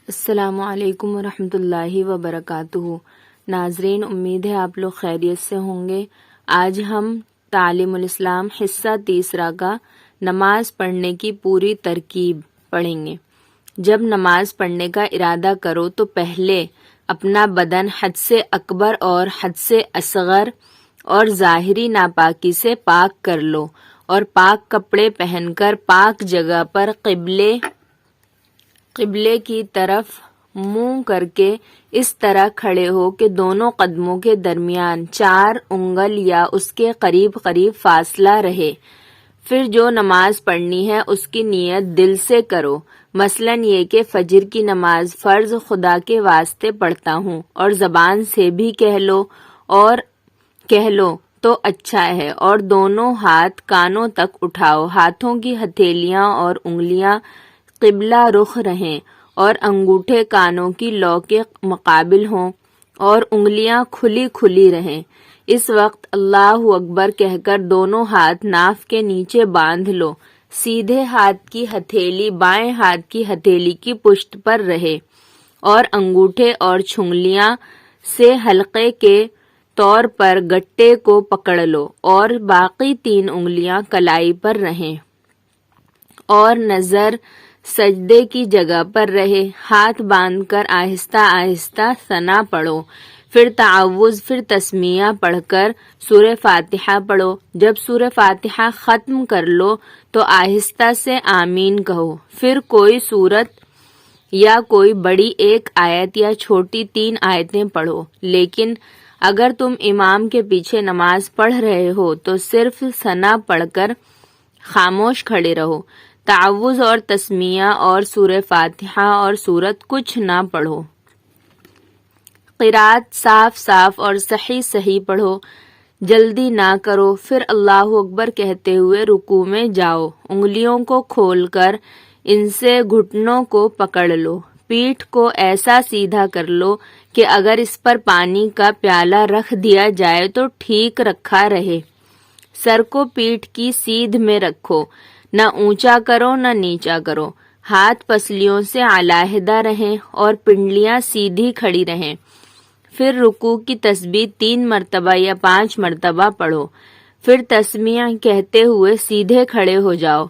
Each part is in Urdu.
السلام علیکم ورحمۃ اللہ وبرکاتہ۔ ناظرین، امید ہے آپ لوگ خیریت سے ہوں گے۔ آج ہم تعلیم الاسلام حصہ تیسرا کا نماز پڑھنے کی پوری ترکیب پڑھیں گے۔ جب نماز پڑھنے کا ارادہ کرو تو پہلے اپنا بدن حد سے اکبر اور حد سے اصغر اور ظاہری ناپاکی سے پاک کر لو اور پاک کپڑے پہن کر پاک جگہ پر قبلے کی طرف منہ کر کے اس طرح کھڑے ہو کہ دونوں قدموں کے درمیان 4 انگل یا اس کے قریب قریب فاصلہ رہے۔ پھر جو نماز پڑھنی ہے اس کی نیت دل سے کرو، مثلاً یہ کہ فجر کی نماز فرض خدا کے واسطے پڑھتا ہوں، اور زبان سے بھی کہہ لو تو اچھا ہے، اور دونوں ہاتھ کانوں تک اٹھاؤ، ہاتھوں کی ہتھیلیاں اور انگلیاں قبلہ رخ رہیں اور انگوٹھے کانوں کی لو کے مقابل ہوں اور انگلیاں کھلی کھلی رہیں۔ اس وقت اللہ اکبر کہہ کر دونوں ہاتھ ناف کے نیچے باندھ لو، سیدھے ہاتھ کی ہتھیلی بائیں ہاتھ کی ہتھیلی کی پشت پر رہے اور انگوٹھے اور چھنگلیاں سے حلقے کے طور پر گٹے کو پکڑ لو اور باقی 3 انگلیاں کلائی پر رہیں اور نظر سجدے کی جگہ پر رہے۔ ہاتھ باندھ کر آہستہ آہستہ ثنا پڑھو، پھر تعوذ، پھر تسمیہ پڑھ کر سورہ فاتحہ پڑھو۔ جب سورہ فاتحہ ختم کر لو تو آہستہ سے آمین کہو، پھر کوئی سورت یا کوئی بڑی 1 آیت یا چھوٹی 3 آیتیں پڑھو۔ لیکن اگر تم امام کے پیچھے نماز پڑھ رہے ہو تو صرف ثنا پڑھ کر خاموش کھڑے رہو، تعوذ اور تسمیہ اور سورہ فاتحہ اور سورت کچھ نہ پڑھو۔ قرات صاف صاف اور صحیح صحیح پڑھو، جلدی نہ کرو۔ پھر اللہ اکبر کہتے ہوئے رکوع میں جاؤ، انگلیوں کو کھول کر ان سے گھٹنوں کو پکڑ لو، پیٹھ کو ایسا سیدھا کر لو کہ اگر اس پر پانی کا پیالہ رکھ دیا جائے تو ٹھیک رکھا رہے۔ سر کو پیٹھ کی سیدھ میں رکھو، نہ اونچا کرو نہ نیچا کرو، ہاتھ پسلیوں سے علیحدہ رہیں اور پنڈلیاں سیدھی کھڑی رہیں۔ پھر رکوع کی تسبیح 3 مرتبہ یا 5 مرتبہ پڑھو، پھر تسمیہ کہتے ہوئے سیدھے کھڑے ہو جاؤ،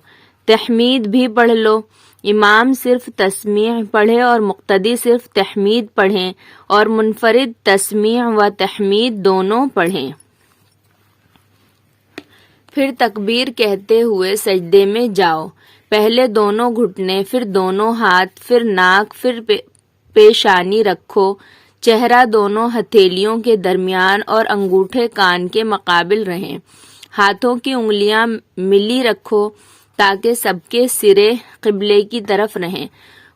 تحمید بھی پڑھ لو۔ امام صرف تسمیہ پڑھے اور مقتدی صرف تحمید پڑھیں اور منفرد تسمیہ و تحمید دونوں پڑھیں۔ پھر تکبیر کہتے ہوئے سجدے میں جاؤ، پہلے دونوں گھٹنے، پھر دونوں ہاتھ، پھر ناک، پھر پیشانی رکھو، چہرہ دونوں ہتھیلیوں کے درمیان اور انگوٹھے کان کے مقابل رہیں، ہاتھوں کی انگلیاں ملی رکھو تاکہ سب کے سرے قبلے کی طرف رہیں،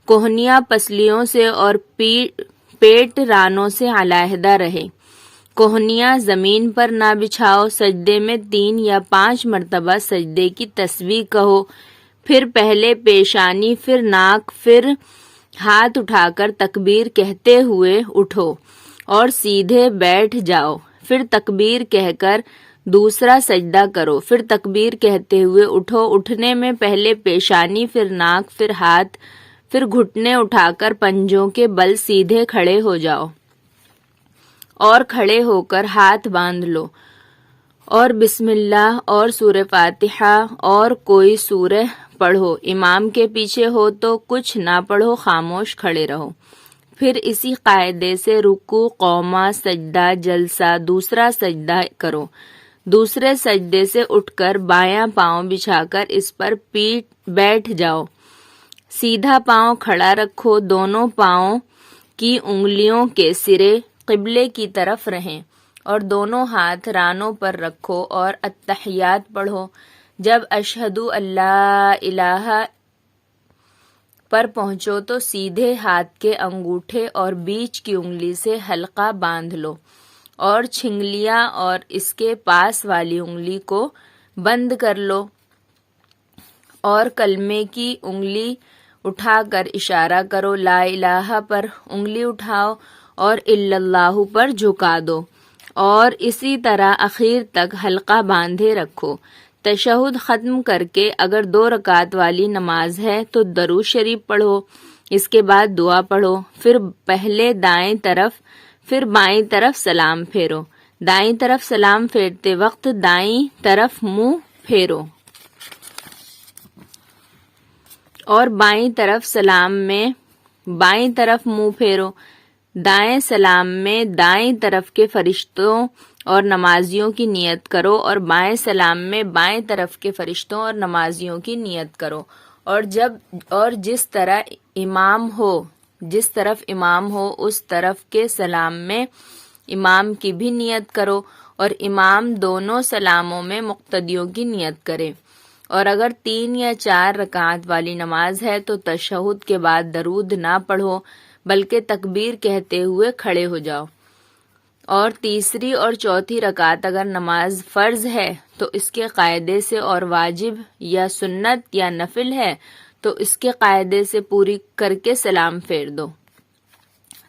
کوہنیاں پسلیوں سے اور پیٹ رانوں سے علیحدہ رہے، کوہنیاں زمین پر نہ بچھاؤ۔ سجدے میں 3 یا 5 مرتبہ سجدے کی تسبیح کہو، پھر پہلے پیشانی، پھر ناک، پھر ہاتھ اٹھا کر تکبیر کہتے ہوئے اٹھو اور سیدھے بیٹھ جاؤ، پھر تکبیر کہہ کر دوسرا سجدہ کرو، پھر تکبیر کہتے ہوئے اٹھو، اٹھنے میں پہلے پیشانی، پھر ناک، پھر ہاتھ، پھر گھٹنے اٹھا کر پنجوں کے بل سیدھے کھڑے ہو جاؤ اور کھڑے ہو کر ہاتھ باندھ لو اور بسم اللہ اور سورہ فاتحہ اور کوئی سورہ پڑھو۔ امام کے پیچھے ہو تو کچھ نہ پڑھو، خاموش کھڑے رہو۔ پھر اسی قاعدے سے رکوع، قومہ، سجدہ، جلسہ، دوسرا سجدہ کرو، دوسرے سجدے سے اٹھ کر بایاں پاؤں بچھا کر اس پر بیٹھ جاؤ، سیدھا پاؤں کھڑا رکھو، دونوں پاؤں کی انگلیوں کے سرے قبلے کی طرف رہیں اور دونوں ہاتھ رانوں پر رکھو اور التحیات پڑھو۔ جب اشہد اللہ الہ پر پہنچو تو سیدھے ہاتھ کے انگوٹھے اور بیچ کی انگلی سے حلقہ باندھ لو اور چھنگلیاں اور اس کے پاس والی انگلی کو بند کر لو اور کلمے کی انگلی اٹھا کر اشارہ کرو، لا الہ پر انگلی اٹھاؤ اور الا اللہ پر جھکا دو اور اسی طرح اخیر تک حلقہ باندھے رکھو۔ تشہد ختم کر کے اگر 2 رکعت والی نماز ہے تو درود شریف پڑھو اس کے بعد دعا پڑھو، پھر پہلے دائیں طرف پھر بائیں طرف سلام پھیرو، دائیں طرف سلام پھیرتے وقت دائیں طرف منہ پھیرو اور بائیں طرف سلام میں بائیں طرف منہ پھیرو، دائیں سلام میں دائیں طرف کے فرشتوں اور نمازیوں کی نیت کرو اور بائیں سلام میں بائیں طرف کے فرشتوں اور نمازیوں کی نیت کرو، اور جس طرف امام ہو اس طرف کے سلام میں امام کی بھی نیت کرو، اور امام دونوں سلاموں میں مقتدیوں کی نیت کرے، اور اگر 3 یا 4 رکعت والی نماز ہے تو تشہد کے بعد درود نہ پڑھو بلکہ تکبیر کہتے ہوئے کھڑے ہو جاؤ، اور تیسری اور چوتھی رکعت اگر نماز فرض ہے تو اس کے قاعدے سے، اور واجب یا سنت یا نفل ہے تو اس کے قاعدے سے پوری کر کے سلام پھیر دو۔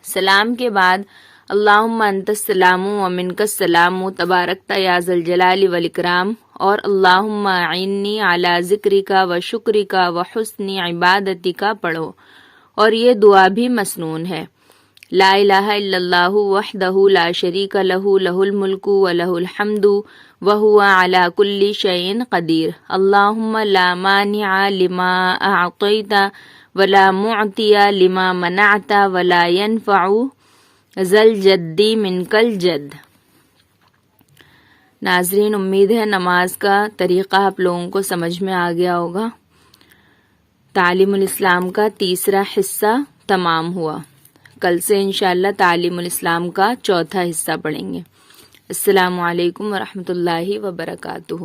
سلام کے بعد اللہم انت السلام و منک السلام تبارکت یا ذا الجلال والاکرام اور اللہم اعنی علی ذکرک و شکرک و حسن عبادتک پڑھو، اور یہ دعا بھی مسنون ہے۔ لا الہ الا اللہ وحدہ لا شریک لہ لہ الملک و لہ الحمد وہو علی کل شیء قدیر، اللہم لا مانع لما اعطیت ولا معطی لما منعت ولا ينفع ذا الجد منک الجد۔ ناظرین، امید ہے نماز کا طریقہ آپ لوگوں کو سمجھ میں آ گیا ہوگا۔ تعلیم الاسلام کا تیسرا حصہ تمام ہوا۔ کل سے انشاءاللہ تعلیم الاسلام کا چوتھا حصہ پڑھیں گے۔ السلام علیکم ورحمۃ اللہ وبرکاتہ۔